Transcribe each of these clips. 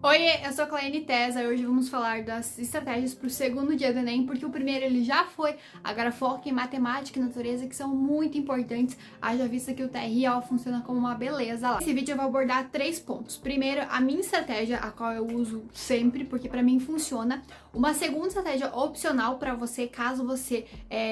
Oiê, eu sou a Claine Tesa e hoje vamos falar das estratégias para o segundo dia do Enem, porque o primeiro ele já foi, agora foca em matemática e natureza, que são muito importantes, haja vista que o TRI funciona como uma beleza lá. Nesse vídeo eu vou abordar 3 pontos. Primeiro, a minha estratégia, a qual eu uso sempre, porque para mim funciona. Uma segunda estratégia opcional para você, caso você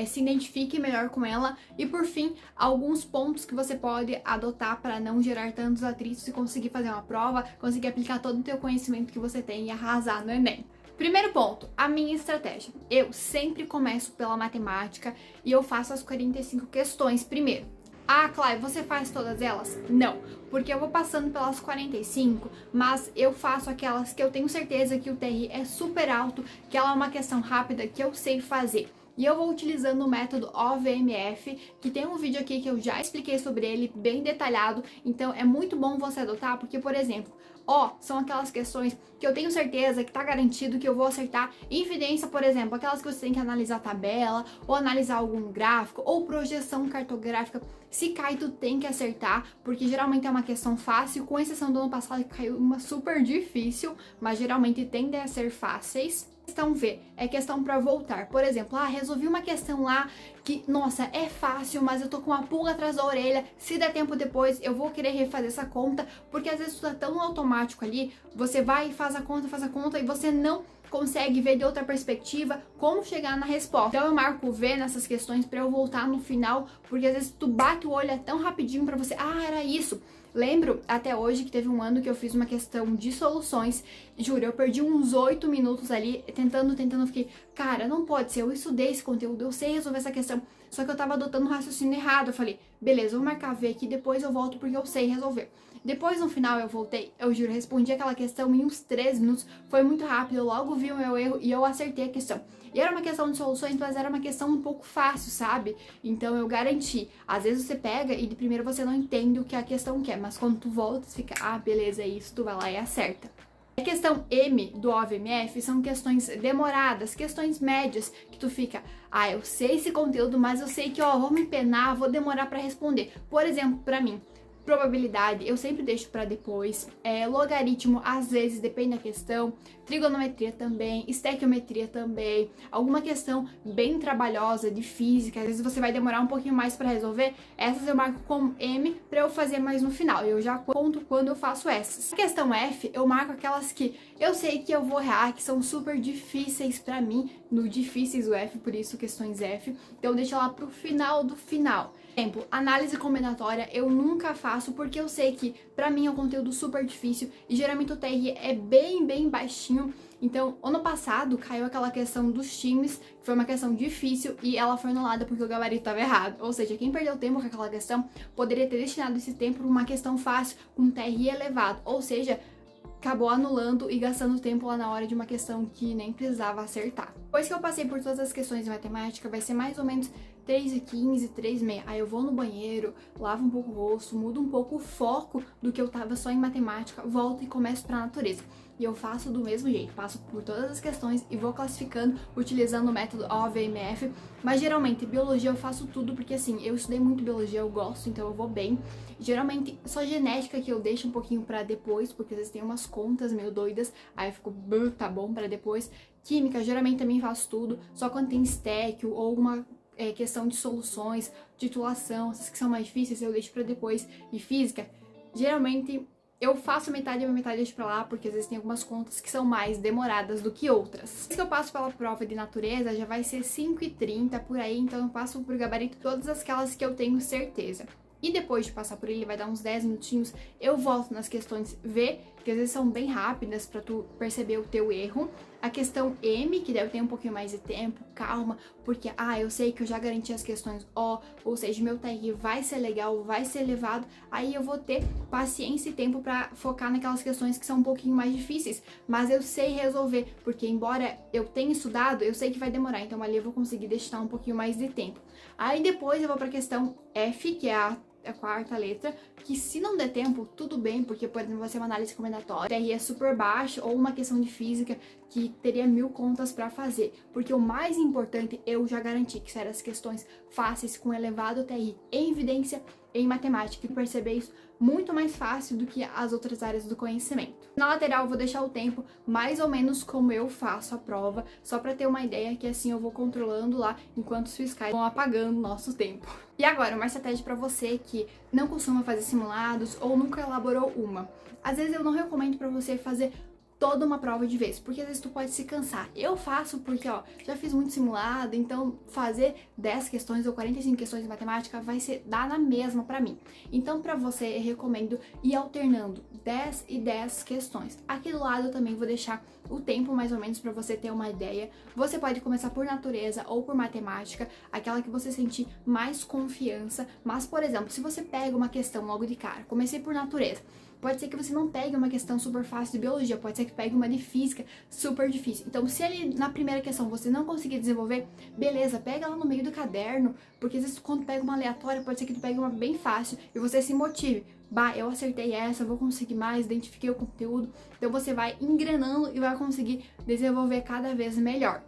se identifique melhor com ela. E por fim, alguns pontos que você pode adotar para não gerar tantos atritos e conseguir fazer uma prova, conseguir aplicar todo o teu conhecimento que você tem e arrasar no Enem. Primeiro ponto, a minha estratégia. Eu sempre começo pela matemática e eu faço as 45 questões primeiro. Ah, Cláudia, você faz todas elas? Não, porque eu vou passando pelas 45, mas eu faço aquelas que eu tenho certeza que o TRI é super alto, que ela é uma questão rápida, que eu sei fazer. E eu vou utilizando o método OVMF, que tem um vídeo aqui que eu já expliquei sobre ele, bem detalhado, então é muito bom você adotar, porque, por exemplo, são aquelas questões que eu tenho certeza que tá garantido que eu vou acertar. Evidência, por exemplo, aquelas que você tem que analisar a tabela, ou analisar algum gráfico, ou projeção cartográfica. Se cai, tu tem que acertar, porque geralmente é uma questão fácil, com exceção do ano passado que caiu uma super difícil, mas geralmente tendem a ser fáceis. Questão V é questão para voltar. Por exemplo, resolvi uma questão lá que, nossa, é fácil, mas eu tô com uma pulga atrás da orelha. Se der tempo depois, eu vou querer refazer essa conta, porque às vezes tu tá tão automático ali, você vai e faz a conta e você não consegue ver de outra perspectiva como chegar na resposta. Então eu marco o V nessas questões para eu voltar no final, porque às vezes tu bate o olho tão rapidinho para você, era isso. Lembro até hoje que teve um ano que eu fiz uma questão de soluções, juro, eu perdi uns 8 minutos ali tentando, fiquei, cara, não pode ser, eu estudei esse conteúdo, eu sei resolver essa questão, só que eu tava adotando um raciocínio errado. Eu falei, beleza, vou marcar V aqui, depois eu volto porque eu sei resolver. Depois no final eu voltei, eu juro, respondi aquela questão em uns 3 minutos, foi muito rápido, eu logo vi o meu erro e eu acertei a questão. E era uma questão de soluções, mas era uma questão um pouco fácil, sabe? Então eu garanti. Às vezes você pega e de primeiro você não entende o que a questão quer, mas quando tu volta, você fica, beleza, é isso, tu vai lá e acerta. A questão M do OVMF são questões demoradas, questões médias, que tu fica, eu sei esse conteúdo, mas eu sei que, vou me empenar, vou demorar para responder. Por exemplo, para mim, probabilidade eu sempre deixo para depois, logaritmo às vezes depende da questão, trigonometria também, estequiometria também, alguma questão bem trabalhosa de física, às vezes você vai demorar um pouquinho mais para resolver, essas eu marco como M para eu fazer mais no final, eu já conto quando eu faço essas. A questão F, eu marco aquelas que eu sei que eu vou errar, que são super difíceis para mim, no difíceis o F, por isso questões F, então eu deixo lá pro final do final. Exemplo, análise combinatória eu nunca faço porque eu sei que pra mim é um conteúdo super difícil e geralmente o TRI é bem baixinho. Então, ano passado caiu aquela questão dos times, que foi uma questão difícil e ela foi anulada porque o gabarito estava errado. Ou seja, quem perdeu tempo com aquela questão poderia ter destinado esse tempo para uma questão fácil com TRI elevado. Ou seja, acabou anulando e gastando tempo lá na hora de uma questão que nem precisava acertar. Depois que eu passei por todas as questões de matemática, vai ser mais ou menos 3h15, 3h30. Aí eu vou no banheiro, lavo um pouco o rosto, mudo um pouco o foco do que eu tava só em matemática, volto e começo pra natureza. E eu faço do mesmo jeito, passo por todas as questões e vou classificando utilizando o método OVMF. Mas geralmente, biologia eu faço tudo porque assim, eu estudei muito biologia, eu gosto, então eu vou bem. Geralmente, só genética que eu deixo um pouquinho pra depois, porque às vezes tem umas contas meio doidas, aí eu fico, tá bom, pra depois. Química, geralmente também faço tudo, só quando tem estéquio ou uma questão de soluções, titulação, essas que são mais difíceis eu deixo pra depois. E física, geralmente eu faço metade e a metade deixo pra lá, porque às vezes tem algumas contas que são mais demoradas do que outras. Se eu passo pela prova de natureza, já vai ser 5h30 por aí, então eu passo por gabarito todas aquelas que eu tenho certeza. E depois de passar por ele, vai dar uns 10 minutinhos, eu volto nas questões V, que às vezes são bem rápidas pra tu perceber o teu erro. A questão M, que deve ter um pouquinho mais de tempo, calma, porque, eu sei que eu já garanti as questões O, ou seja, meu TRI vai ser legal, vai ser elevado, aí eu vou ter paciência e tempo pra focar naquelas questões que são um pouquinho mais difíceis, mas eu sei resolver, porque embora eu tenha estudado, eu sei que vai demorar, então ali eu vou conseguir deixar um pouquinho mais de tempo. Aí depois eu vou pra questão F, que é a quarta letra, que se não der tempo, tudo bem, porque, por exemplo, vai ser uma análise combinatória, o TRI é super baixo, ou uma questão de física que teria 1000 contas para fazer, porque o mais importante eu já garanti, que serão as questões fáceis com elevado TRI em evidência em matemática e perceber isso muito mais fácil do que as outras áreas do conhecimento. Na lateral eu vou deixar o tempo mais ou menos como eu faço a prova, só para ter uma ideia que assim eu vou controlando lá enquanto os fiscais vão apagando o nosso tempo. E agora, uma estratégia para você que não costuma fazer simulados ou nunca elaborou uma. Às vezes eu não recomendo para você fazer toda uma prova de vez, porque às vezes tu pode se cansar. Eu faço porque, ó, já fiz muito simulado, então fazer 10 questões ou 45 questões de matemática vai ser dar na mesma pra mim. Então, pra você, eu recomendo ir alternando 10 e 10 questões. Aqui do lado eu também vou deixar o tempo mais ou menos pra você ter uma ideia. Você pode começar por natureza ou por matemática, aquela que você sentir mais confiança, mas, por exemplo, se você pega uma questão logo de cara, comecei por natureza, pode ser que você não pegue uma questão super fácil de biologia, pode ser que pegue uma de física super difícil. Então, se ali na primeira questão você não conseguir desenvolver, beleza, pega ela no meio do caderno, porque às vezes quando pega uma aleatória, pode ser que tu pegue uma bem fácil e você se motive. Bah, eu acertei essa, vou conseguir mais, identifiquei o conteúdo. Então você vai engrenando e vai conseguir desenvolver cada vez melhor.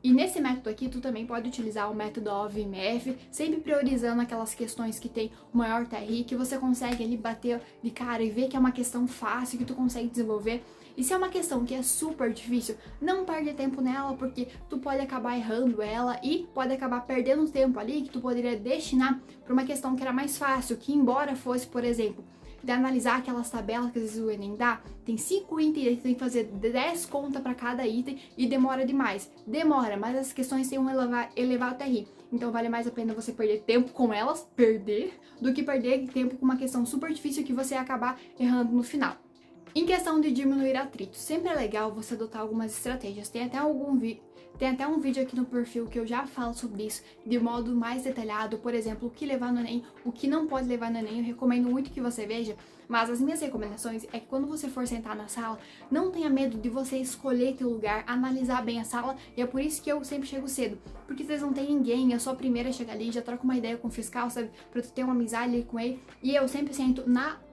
E nesse método aqui, tu também pode utilizar o método OVMF, sempre priorizando aquelas questões que tem o maior TRI, que você consegue ali bater de cara e ver que é uma questão fácil, que tu consegue desenvolver. E se é uma questão que é super difícil, não perde tempo nela, porque tu pode acabar errando ela e pode acabar perdendo tempo ali que tu poderia destinar para uma questão que era mais fácil, que embora fosse, por exemplo, de analisar aquelas tabelas que às vezes o Enem dá, tem 5 itens, você tem que fazer 10 contas para cada item e demora demais. Demora, mas as questões têm um elevado TRI. Então vale mais a pena você perder tempo com elas, do que perder tempo com uma questão super difícil que você ia acabar errando no final. Em questão de diminuir atrito, sempre é legal você adotar algumas estratégias. Tem até um vídeo aqui no perfil que eu já falo sobre isso de modo mais detalhado, por exemplo, o que levar no Enem, o que não pode levar no Enem, eu recomendo muito que você veja, mas as minhas recomendações é que quando você for sentar na sala, não tenha medo de você escolher teu lugar, analisar bem a sala, e é por isso que eu sempre chego cedo, porque vocês não tem ninguém, eu sou a primeira a chegar ali, já troco uma ideia com o fiscal, sabe, pra tu ter uma amizade ali com ele, e eu sempre sento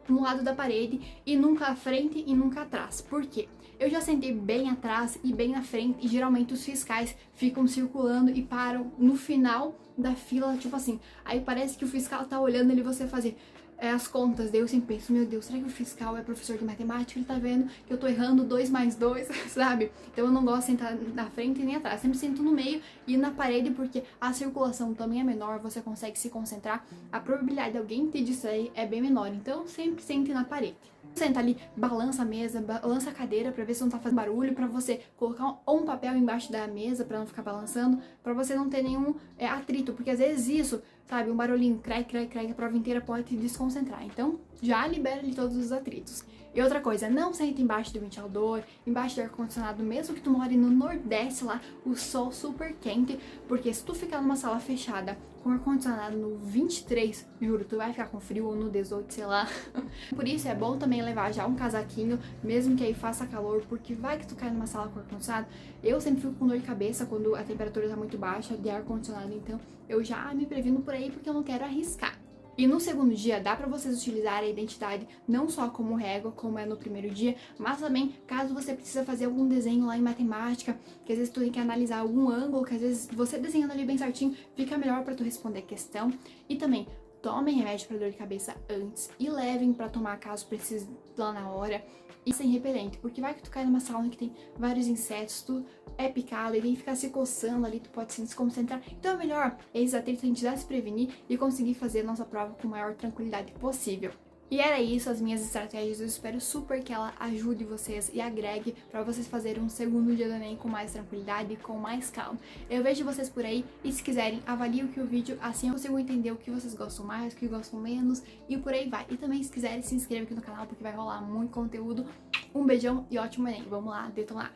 no lado da parede e nunca à frente e nunca atrás. Por quê? Eu já sentei bem atrás e bem na frente e geralmente os fiscais ficam circulando e param no final da fila, tipo assim. Aí parece que o fiscal tá olhando ali você fazer as contas, daí eu sempre penso, meu Deus, será que o fiscal é professor de matemática? Ele tá vendo que eu tô errando 2 mais 2, sabe? Então eu não gosto de sentar na frente nem atrás, sempre sento no meio e na parede, porque a circulação também é menor, você consegue se concentrar, a probabilidade de alguém te distrair é bem menor, então sempre sente na parede. Senta ali, balança a mesa, balança a cadeira pra ver se não tá fazendo barulho, pra você colocar um papel embaixo da mesa pra não ficar balançando, pra você não ter nenhum atrito, porque às vezes isso, sabe, um barulhinho, crack, a prova inteira pode te desconcentrar. Então, já libera ali todos os atritos. E outra coisa, não senta embaixo do ventilador, embaixo do ar-condicionado, mesmo que tu more no Nordeste lá, o sol super quente, porque se tu ficar numa sala fechada com ar-condicionado no 23, juro, tu vai ficar com frio ou no 18, sei lá. Por isso é bom também levar já um casaquinho, mesmo que aí faça calor, porque vai que tu cai numa sala com ar-condicionado. Eu sempre fico com dor de cabeça quando a temperatura tá muito baixa de ar-condicionado, então eu já me previno por aí porque eu não quero arriscar. E no segundo dia dá pra vocês utilizarem a identidade não só como régua, como é no primeiro dia, mas também caso você precisa fazer algum desenho lá em matemática, que às vezes tu tem que analisar algum ângulo, que às vezes você desenhando ali bem certinho fica melhor pra tu responder a questão. E também tomem remédio para dor de cabeça antes e levem para tomar caso precise lá na hora. E sem repelente, porque vai que tu cai numa sala que tem vários insetos, tu é picado e tem que ficar se coçando ali, tu pode se desconcentrar. Então é melhor esses atritos a gente já se prevenir e conseguir fazer a nossa prova com a maior tranquilidade possível. E era isso, as minhas estratégias. Eu espero super que ela ajude vocês e agregue para vocês fazerem um segundo dia do Enem com mais tranquilidade e com mais calma. Eu vejo vocês por aí e se quiserem, avaliem o vídeo, assim eu consigo entender o que vocês gostam mais, o que gostam menos e por aí vai. E também se quiserem, se inscreva aqui no canal porque vai rolar muito conteúdo. Um beijão e ótimo Enem. Vamos lá, detonar!